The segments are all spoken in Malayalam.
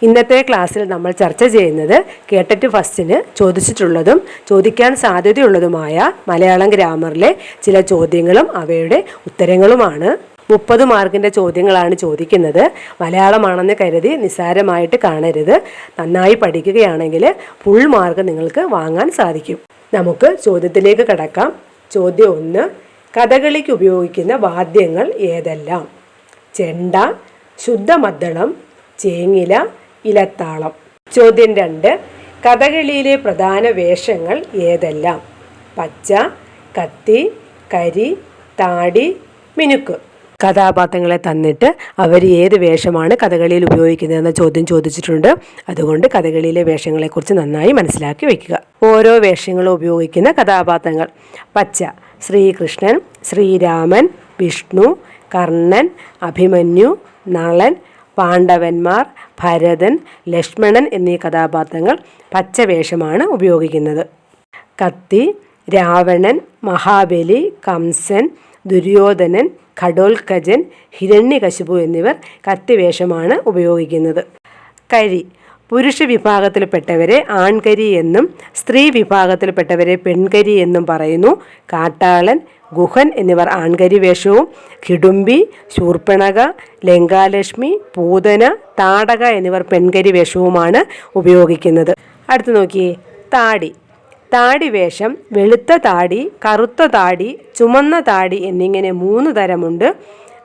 ഇന്നത്തെ ക്ലാസ്സിൽ നമ്മൾ ചർച്ച ചെയ്യുന്നത് കേട്ടറ്റ് ഫസ്റ്റിന് ചോദിച്ചിട്ടുള്ളതും ചോദിക്കാൻ സാധ്യതയുള്ളതുമായ മലയാളം ഗ്രാമറിലെ ചില ചോദ്യങ്ങളും അവയുടെ ഉത്തരങ്ങളുമാണ്. 30 മാർക്കിൻ്റെ ചോദ്യങ്ങളാണ് ചോദിക്കുന്നത്. മലയാളമാണെന്ന് കരുതി നിസ്സാരമായിട്ട് കാണരുത്. നന്നായി പഠിക്കുകയാണെങ്കിൽ ഫുൾ മാർക്ക് നിങ്ങൾക്ക് വാങ്ങാൻ സാധിക്കും. നമുക്ക് ചോദ്യത്തിലേക്ക് കടക്കാം. ചോദ്യം 1. കഥകളിക്ക് ഉപയോഗിക്കുന്ന വാദ്യങ്ങൾ ഏതെല്ലാം? ചെണ്ട, ശുദ്ധമദ്ദളം, ചേങ്ങില, ഇലത്താളം. ചോദ്യം 2. കഥകളിയിലെ പ്രധാന വേഷങ്ങൾ ഏതെല്ലാം? പച്ച, കത്തി, കരി, താടി, മിനുക്ക്. കഥാപാത്രങ്ങളെ തന്നിട്ട് അവർ ഏത് വേഷമാണ് കഥകളിയിൽ ഉപയോഗിക്കുന്നതെന്ന ചോദ്യം ചോദിച്ചിട്ടുണ്ട്. അതുകൊണ്ട് കഥകളിയിലെ വേഷങ്ങളെക്കുറിച്ച് നന്നായി മനസ്സിലാക്കി വയ്ക്കുക. ഓരോ വേഷങ്ങളും ഉപയോഗിക്കുന്ന കഥാപാത്രങ്ങൾ: പച്ച ശ്രീകൃഷ്ണൻ, ശ്രീരാമൻ, വിഷ്ണു, കർണൻ, അഭിമന്യു, നളൻ, പാണ്ഡവന്മാർ, ഭരതൻ, ലക്ഷ്മണൻ എന്നീ കഥാപാത്രങ്ങൾ പച്ചവേഷമാണ് ഉപയോഗിക്കുന്നത്. കത്തി രാവണൻ, മഹാബലി, കംസൻ, ദുര്യോധനൻ, ഘടോത്കചൻ, ഹിരണ്യകശിപു എന്നിവർ കത്തിവേഷമാണ് ഉപയോഗിക്കുന്നത്. കരി പുരുഷ വിഭാഗത്തിൽപ്പെട്ടവരെ ആൺകരി എന്നും സ്ത്രീ വിഭാഗത്തിൽപ്പെട്ടവരെ പെൺകരി എന്നും പറയുന്നു. കാട്ടാളൻ, ഗുഹൻ എന്നിവർ ആൺകരി വേഷവും ഹിഡുംബി, ശൂർപ്പണക, ലങ്കാലക്ഷ്മി, പൂതന, താടക എന്നിവർ പെൺകരി വേഷവുമാണ് ഉപയോഗിക്കുന്നത്. അടുത്ത് നോക്കിയേ, താടി വേഷം വെളുത്ത താടി, കറുത്ത താടി, ചുമന്ന താടി എന്നിങ്ങനെ 3 തരമുണ്ട്.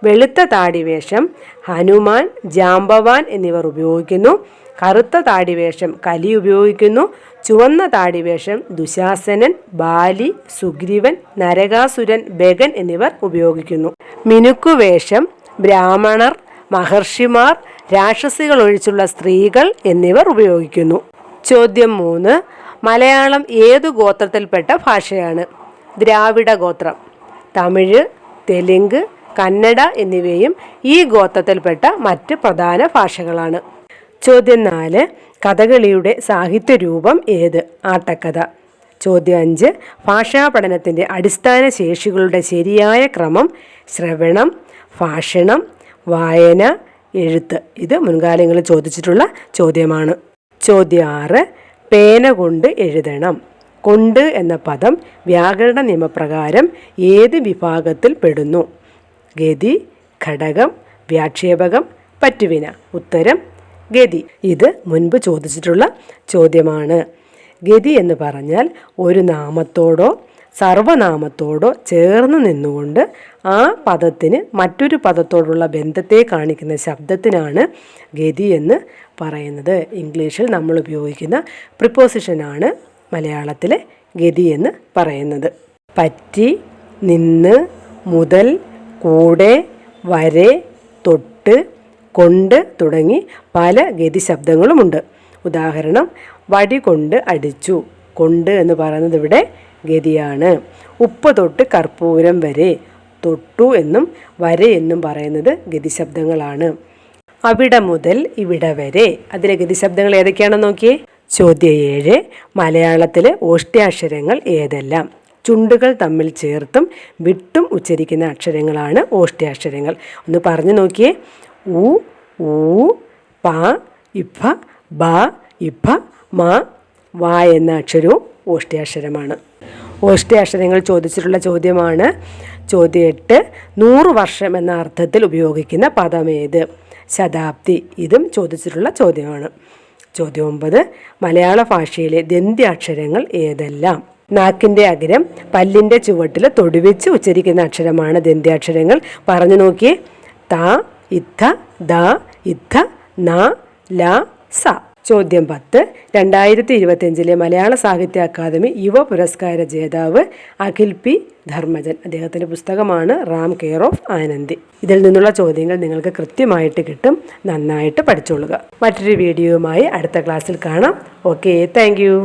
വെളുത്ത താടി വേഷം ഹനുമാൻ, ജാംബവാൻ എന്നിവർ ഉപയോഗിക്കുന്നു. കറുത്ത താടി വേഷം കലി ഉപയോഗിക്കുന്നു. ചുവന്ന താടി വേഷം ദുശാസനൻ, ബാലി, സുഗ്രീവൻ, നരകാസുരൻ, ബഗൻ എന്നിവർ ഉപയോഗിക്കുന്നു. മിനുക്കുവേഷം ബ്രാഹ്മണർ, മഹർഷിമാർ, രാക്ഷസികൾ ഒഴിച്ചുള്ള സ്ത്രീകൾ എന്നിവർ ഉപയോഗിക്കുന്നു. ചോദ്യം 3. മലയാളം ഏതു ഗോത്രത്തിൽപ്പെട്ട ഭാഷയാണ്? ദ്രാവിഡ ഗോത്രം. തമിഴ്, തെലുങ്ക്, കന്നഡ എന്നിവയും ഈ ഗോത്രത്തിൽപ്പെട്ട മറ്റ് പ്രധാന ഭാഷകളാണ്. ചോദ്യം 4. കഥകളിയുടെ സാഹിത്യരൂപം ഏത്? ആട്ടക്കഥ. ചോദ്യം 5. ഭാഷാ പഠനത്തിൻ്റെ അടിസ്ഥാന ശേഷികളുടെ ശരിയായ ക്രമം: ശ്രവണം, ഭാഷണം, വായന, എഴുത്ത്. ഇത് മുൻകാലങ്ങളിൽ ചോദിച്ചിട്ടുള്ള ചോദ്യമാണ്. ചോദ്യം 6. പേന കൊണ്ട് എഴുതണം. കൊണ്ട് എന്ന പദം വ്യാകരണ നിയമപ്രകാരം ഏത് വിഭാഗത്തിൽ പെടുന്നു? ഗതി, ഘടകം, വ്യാക്ഷേപകം, പറ്റുവിന. ഉത്തരം ഗതി. ഇത് മുൻപ് ചോദിച്ചിട്ടുള്ള ചോദ്യമാണ്. ഗതി എന്ന് പറഞ്ഞാൽ ഒരു നാമത്തോടോ സർവനാമത്തോടോ ചേർന്ന് നിന്നുകൊണ്ട് ആ പദത്തിന് മറ്റൊരു പദത്തോടുള്ള ബന്ധത്തെ കാണിക്കുന്ന ശബ്ദത്തിനാണ് ഗതി എന്ന് പറയുന്നത്. ഇംഗ്ലീഷിൽ നമ്മൾ ഉപയോഗിക്കുന്ന പ്രിപ്പോസിഷനാണ് മലയാളത്തിലെ ഗതി എന്ന് പറയുന്നത്. പറ്റി, നിന്ന്, മുതൽ, കൂടെ, വരെ, തൊട്ട്, കൊണ്ട് തുടങ്ങി പല ഗതി ശബ്ദങ്ങളുമുണ്ട്. ഉദാഹരണം: വടി കൊണ്ട് അടിച്ചു. കൊണ്ട് എന്ന് പറയുന്നത് ഇവിടെ ഗതിയാണ്. ഉപ്പ് തൊട്ട് കർപ്പൂരം വരെ. തൊട്ടു എന്നും വരെ എന്നും പറയുന്നത് ഗതിശബ്ദങ്ങളാണ്. അവിടെ മുതൽ ഇവിടെ വരെ. അതിലെ ഗതിശബ്ദങ്ങൾ ഏതൊക്കെയാണെന്ന് നോക്കിയേ. ചോദ്യം 7. മലയാളത്തിലെ ഓഷ്ട്യാക്ഷരങ്ങൾ ഏതെല്ലാം? ചുണ്ടുകൾ തമ്മിൽ ചേർത്തും വിട്ടും ഉച്ചരിക്കുന്ന അക്ഷരങ്ങളാണ് ഓഷ്ട്യാക്ഷരങ്ങൾ. ഒന്ന് പറഞ്ഞു നോക്കിയേ. ഉ, ഊ, പ, ഇഫ, ബ, ഇഫ, മ, വ എന്ന അക്ഷരവും ഓഷ്ട്യാക്ഷരമാണ്. ഓഷ്ട്യാക്ഷരങ്ങൾ ചോദിച്ചിട്ടുള്ള ചോദ്യമാണ്. ചോദ്യം 8. 100 വർഷം എന്ന അർത്ഥത്തിൽ ഉപയോഗിക്കുന്ന പദമേത്? ശതാബ്ദി. ഇതും ചോദിച്ചിട്ടുള്ള ചോദ്യമാണ്. ചോദ്യം 9. മലയാള ഭാഷയിലെ ദന്ത്യാക്ഷരങ്ങൾ ഏതെല്ലാം? നാക്കിൻ്റെ അഗ്രം പല്ലിൻ്റെ ചുവട്ടിൽ തൊടുവെച്ച് ഉച്ചരിക്കുന്ന അക്ഷരമാണ് ദന്ത്യാക്ഷരങ്ങൾ. പറഞ്ഞു നോക്കിയേ. ത, ഇത്ത, ദ, ഇത്ത, ന, ല, സ. ചോദ്യം 10. 2025 മലയാള സാഹിത്യ അക്കാദമി യുവ പുരസ്കാര ജേതാവ് അഖിൽ പി ധർമ്മജൻ. അദ്ദേഹത്തിൻ്റെ പുസ്തകമാണ് റാം കെയർ ഓഫ് ആനന്ദി. ഇതിൽ നിന്നുള്ള ചോദ്യങ്ങൾ നിങ്ങൾക്ക് കൃത്യമായിട്ട് കിട്ടും. നന്നായിട്ട് പഠിച്ചോളുക. മറ്റൊരു വീഡിയോയുമായി അടുത്ത ക്ലാസ്സിൽ കാണാം. Okay, thank you.